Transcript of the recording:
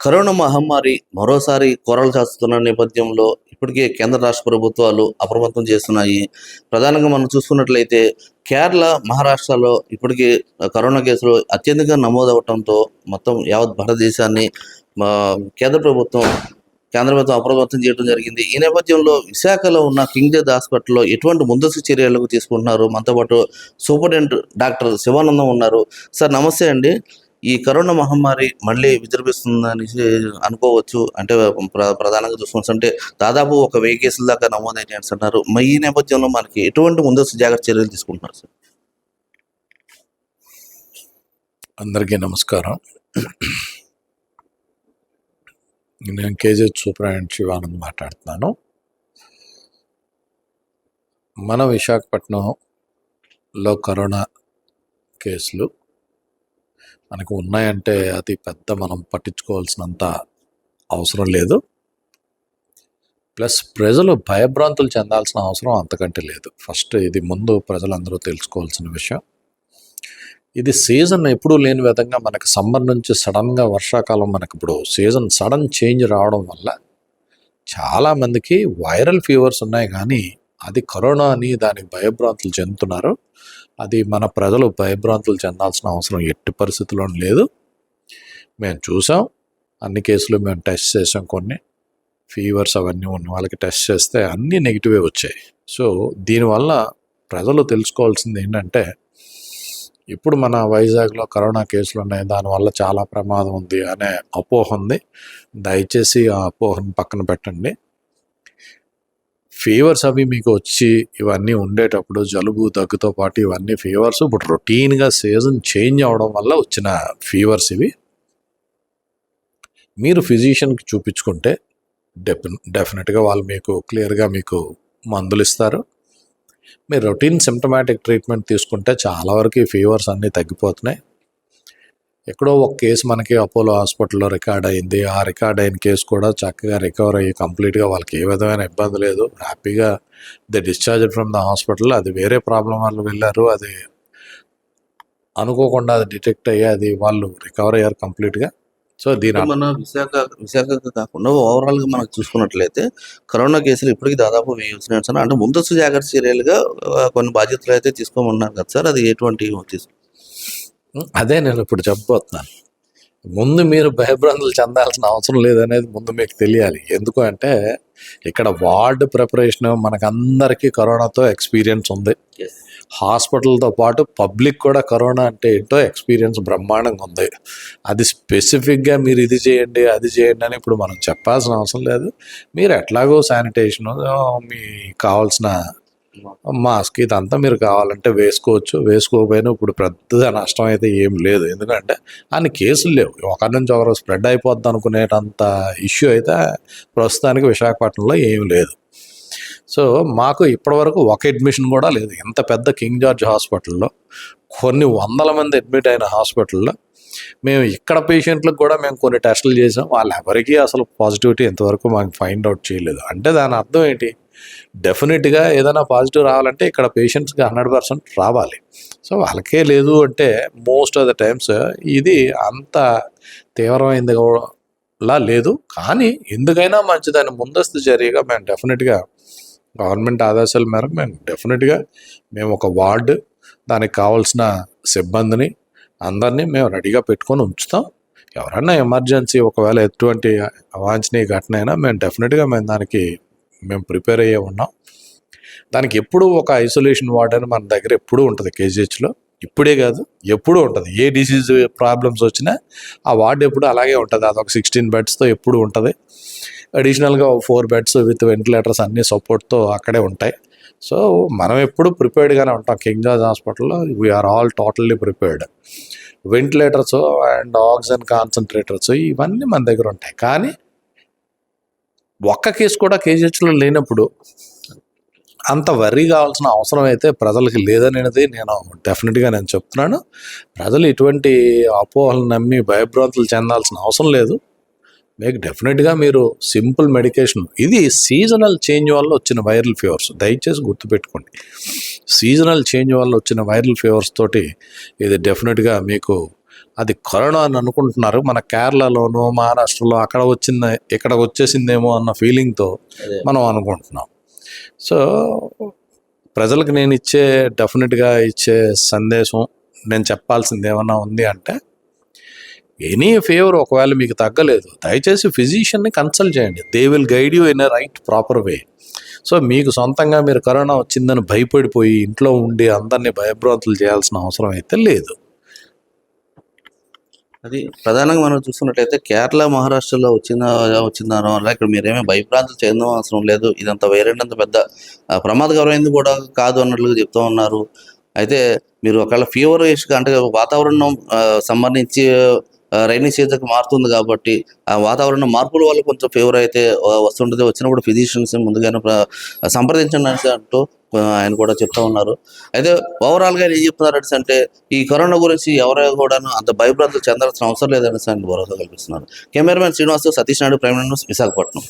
Corona మహమ్మారి మరోసారి కోరలు చాస్తున్న నేపథ్యంలో ఇప్పటికే కేంద్ర రాష్ట్ర ప్రభుత్వాలు అప్రమత్తం చేస్తున్నాయి. ప్రధానంగా మనం చూసుకున్నట్లయితే కేరళ, మహారాష్ట్రలో ఇప్పటికే కరోనా కేసులు అత్యధికంగా నమోదవడంతో మొత్తం యావత్ భారతదేశాన్ని కేంద్ర ప్రభుత్వం అప్రమత్తం చేయడం జరిగింది. ఈ నేపథ్యంలో విశాఖలో ఉన్న కింగ్ జార్జ్ హాస్పిటల్లో ఎటువంటి ముందస్తు చర్యలకు తీసుకుంటున్నారు? మనతో పాటు సూపరింటెండెంట్ డాక్టర్ శివానందం ఉన్నారు. సార్ నమస్తే అండి. ఈ కరోనా మహమ్మారి మళ్ళీ విజృంభిస్తుందని అనుకోవచ్చు. అంటే ప్రధానంగా చూసుకుంటే దాదాపు 1000 కేసుల దాకా నమోదైనాయి అంటున్నారు. మరి ఈ నేపథ్యంలో మనకి ఎటువంటి ముందస్తు జాగ్రత్త చర్యలు తీసుకుంటున్నారు సార్? అందరికీ నమస్కారం. నేను కేజీహెచ్ సూపరింటెండెంట్ శివానంద్ మాట్లాడుతున్నాను. మన విశాఖపట్నంలో కరోనా కేసులు మనకు ఉన్నాయంటే అది పెద్ద మనం పట్టించుకోవాల్సినంత అవసరం లేదు. ప్లస్ ప్రజలు భయభ్రాంతులు చెందాల్సిన అవసరం అంతకంటే లేదు. ఫస్ట్ ఇది ముందు ప్రజలందరూ తెలుసుకోవాల్సిన విషయం. ఇది సీజన్ ఎప్పుడూ లేని విధంగా మనకు సమ్మర్ నుంచి సడన్గా వర్షాకాలం మనకి ఇప్పుడు సీజన్ సడన్ చేంజ్ రావడం వల్ల చాలామందికి వైరల్ ఫీవర్స్ ఉన్నాయి, కానీ అది కరోనా అని దానికి భయభ్రాంతులు చెందుతున్నారు. అది మన ప్రజలు భయభ్రాంతులు చెందాల్సిన అవసరం ఎట్టి పరిస్థితుల్లో లేదు. మేము చూసాం, అన్ని కేసులు మేము టెస్ట్ చేసాం. కొన్ని ఫీవర్స్ అవన్నీ ఉన్న వాళ్ళకి టెస్ట్ చేస్తే అన్నీ నెగిటివే వచ్చాయి. సో దీనివల్ల ప్రజలు తెలుసుకోవాల్సింది ఏంటంటే, ఇప్పుడు మన వైజాగ్లో కరోనా కేసులు ఉన్నాయి, దానివల్ల చాలా ప్రమాదం ఉంది అనే అపోహ ఉంది. దయచేసి ఆ అపోహను పక్కన పెట్టండి. ఫీవర్స్ అవి మీకు వచ్చి ఇవన్నీ ఉండేటప్పుడు జలుబు దగ్గుతో పాటు ఇవన్నీ ఫీవర్స్ ఇప్పుడు రొటీన్గా సీజన్ చేంజ్ అవడం వల్ల వచ్చిన ఫీవర్స్ ఇవి. మీరు ఫిజిషియన్కి చూపించుకుంటే డెఫినెట్గా వాళ్ళు మీకు క్లియర్గా మీకు మందులు ఇస్తారు. మీరు రొటీన్ సిమ్టమాటిక్ ట్రీట్మెంట్ తీసుకుంటే చాలా వరకు ఈ ఫీవర్స్ అన్నీ తగ్గిపోతున్నాయి. ఎక్కడో ఒక కేసు మనకి అపోలో హాస్పిటల్లో రికార్డ్ అయింది. ఆ రికార్డ్ అయిన కేసు కూడా చక్కగా రికవర్ అయ్యి కంప్లీట్గా వాళ్ళకి ఏ విధమైన ఇబ్బంది లేదు, హ్యాపీగా the discharge from the hospital. అది వేరే ప్రాబ్లం వాళ్ళు వెళ్ళారు, అది అనుకోకుండా అది డిటెక్ట్ అయ్యి అది వాళ్ళు రికవర్ అయ్యారు కంప్లీట్గా. సో దీని మన విశాఖ కాకుండా ఓవరాల్గా మనకు చూసుకున్నట్లయితే కరోనా కేసులు ఇప్పటికీ దాదాపు 1000 వచ్చినాయి సార్. అంటే ముందస్తు జాగ్రత్త చర్యలుగా కొన్ని బాధ్యతలు అయితే తీసుకోమన్నారు కదా సార్, అది ఎటువంటి అదే నేను ఇప్పుడు చెప్పబోతున్నాను. ముందు మీరు భయభ్రాంతులు చెందాల్సిన అవసరం లేదనేది ముందు మీకు తెలియాలి. ఎందుకు అంటే ఇక్కడ వార్డు ప్రిపరేషన్ మనకందరికీ కరోనాతో ఎక్స్పీరియన్స్ ఉంది. హాస్పిటల్తో పాటు పబ్లిక్ కూడా కరోనా అంటే ఏంటో ఎక్స్పీరియన్స్ బ్రహ్మాండంగా ఉంది. అది స్పెసిఫిక్గా మీరు ఇది చేయండి అది చేయండి అని ఇప్పుడు మనం చెప్పాల్సిన అవసరం లేదు. మీరు ఎట్లాగో శానిటేషను, మీ కావాల్సిన మాస్క్ ఇదంతా మీరు కావాలంటే వేసుకోవచ్చు. వేసుకోకపోయినా ఇప్పుడు పెద్ద నష్టం అయితే ఏం లేదు. ఎందుకంటే అన్ని కేసులు లేవు. ఒకరి నుంచి ఒకరు స్ప్రెడ్ అయిపోద్ది అనుకునేటంత ఇష్యూ అయితే ప్రస్తుతానికి విశాఖపట్నంలో ఏం లేదు. సో మాకు ఇప్పటివరకు ఒక అడ్మిషన్ కూడా లేదు. ఇంత పెద్ద కింగ్ జార్జ్ హాస్పిటల్లో కొన్ని వందల మంది అడ్మిట్ అయిన హాస్పిటల్లో మేము ఇక్కడ పేషెంట్లకు కూడా మేము కొన్ని టెస్టులు చేసాం. వాళ్ళు ఎవరికీ అసలు పాజిటివిటీ ఇంతవరకు మాకు ఫైండ్ అవుట్ చేయలేదు. అంటే దాని అర్థం ఏంటి? డెఫినెట్గా ఏదైనా పాజిటివ్ రావాలంటే ఇక్కడ పేషెంట్స్కి 100% రావాలి. సో వాళ్ళకే లేదు అంటే మోస్ట్ ఆఫ్ ద టైమ్స్ ఇది అంత తీవ్రమైనదిలా లేదు. కానీ ఎందుకైనా మంచిదాన్ని ముందస్తు చర్యగా మేము డెఫినెట్గా గవర్నమెంట్ ఆదేశాల మేరకు మేము ఒక వార్డు, దానికి కావాల్సిన సిబ్బందిని అందరినీ మేము రెడీగా పెట్టుకొని ఉంచుతాం. ఎవరైనా ఎమర్జెన్సీ ఒకవేళ ఎటువంటి అవాంఛనీయ ఘటన అయినా మేము దానికి ప్రిపేర్ అయ్యే ఉన్నాం. దానికి ఎప్పుడూ ఒక ఐసోలేషన్ వార్డ్ అని మన దగ్గర ఎప్పుడూ ఉంటుంది కేజీహెచ్లో. ఇప్పుడే కాదు, ఎప్పుడూ ఉంటుంది. ఏ డిసీజ్ ప్రాబ్లమ్స్ వచ్చినా ఆ వార్డు ఎప్పుడు అలాగే ఉంటుంది. అదొక 16 బెడ్స్తో ఎప్పుడు ఉంటుంది. అడిషనల్గా 4 బెడ్స్ విత్ వెంటిలేటర్స్ అన్ని సపోర్ట్తో అక్కడే ఉంటాయి. సో మనం ఎప్పుడు ప్రిపేర్డ్గానే ఉంటాం. కింగ్ జార్జ్ హాస్పిటల్లో we are all totally prepared. Ventilators and oxygen concentrators ఇవన్నీ మన దగ్గర ఉంటాయి. కానీ ఒక్క కేసు కూడా కేజీహెచ్లో లేనప్పుడు అంత వర్రీ కావాల్సిన అవసరం అయితే ప్రజలకి లేదనేది నేను చెప్తున్నాను. ప్రజలు ఇటువంటి అపోహలు నమ్మి భయభ్రాంతులు చెందాల్సిన అవసరం లేదు. మీకు డెఫినెట్గా మీరు సింపుల్ మెడికేషన్, ఇది సీజనల్ చేంజ్ వల్ల వచ్చిన వైరల్ ఫీవర్స్, దయచేసి గుర్తుపెట్టుకోండి. సీజనల్ చేంజ్ వల్ల వచ్చిన వైరల్ ఫీవర్స్ తోటి ఇది డెఫినెట్గా మీకు అది కరోనా అని అనుకుంటున్నారు. మన కేరళలోనో మహారాష్ట్రలో అక్కడ వచ్చింది ఇక్కడ వచ్చేసిందేమో అన్న ఫీలింగ్తో అదే. మనం అనుకుంటున్నాం. సో ప్రజలకు నేను డెఫినెట్గా ఇచ్చే సందేశం, నేను చెప్పాల్సింది ఏమన్నా ఉంది అంటే, ఎనీ ఫీవర్ ఒకవేళ మీకు తగ్గలేదు, దయచేసి ఫిజిషియన్ని కన్సల్ట్ చేయండి. They will guide you in a right proper way. So మీకు సొంతంగా మీరు కరోనా వచ్చిందని భయపడిపోయి ఇంట్లో ఉండి అందరినీ భయభ్రాంతులు చేయాల్సిన అవసరం అయితే లేదు. అది ప్రధానంగా మనం చూసుకున్నట్లయితే కేరళ, మహారాష్ట్రలో వచ్చిందనో అలా ఇక్కడ మీరేమీ భయభ్రాంతులు చెందడం అవసరం లేదు. ఇదంతా వేరేంత పెద్ద ప్రమాదకరమైంది కూడా కాదు అన్నట్లుగా చెప్తూ ఉన్నారు. అయితే మీరు ఒకవేళ ఫీవరిష్గా అంటే వాతావరణం సంబంధించి రైనీ సీజన్కి మారుతుంది కాబట్టి ఆ వాతావరణ మార్పుల వల్ల కొంచెం ఫీవర్ అయితే వస్తుంటుంది. వచ్చినప్పుడు ఫిజిషియన్స్ ముందుగానే సంప్రదించండి అనేసి అంటూ ఆయన కూడా చెప్తా ఉన్నారు. అయితే ఓవరాల్గా ఏం చెప్తున్నారు అంటే ఈ కరోనా గురించి ఎవరో కూడా అంత భయభ్రాంతులు చెందాల్సిన అవసరం లేదనేసి ఆయన భరోసా కల్పిస్తున్నారు. Cameraman Srinivas, Satish Naidu, prime news, Visakhapatnam.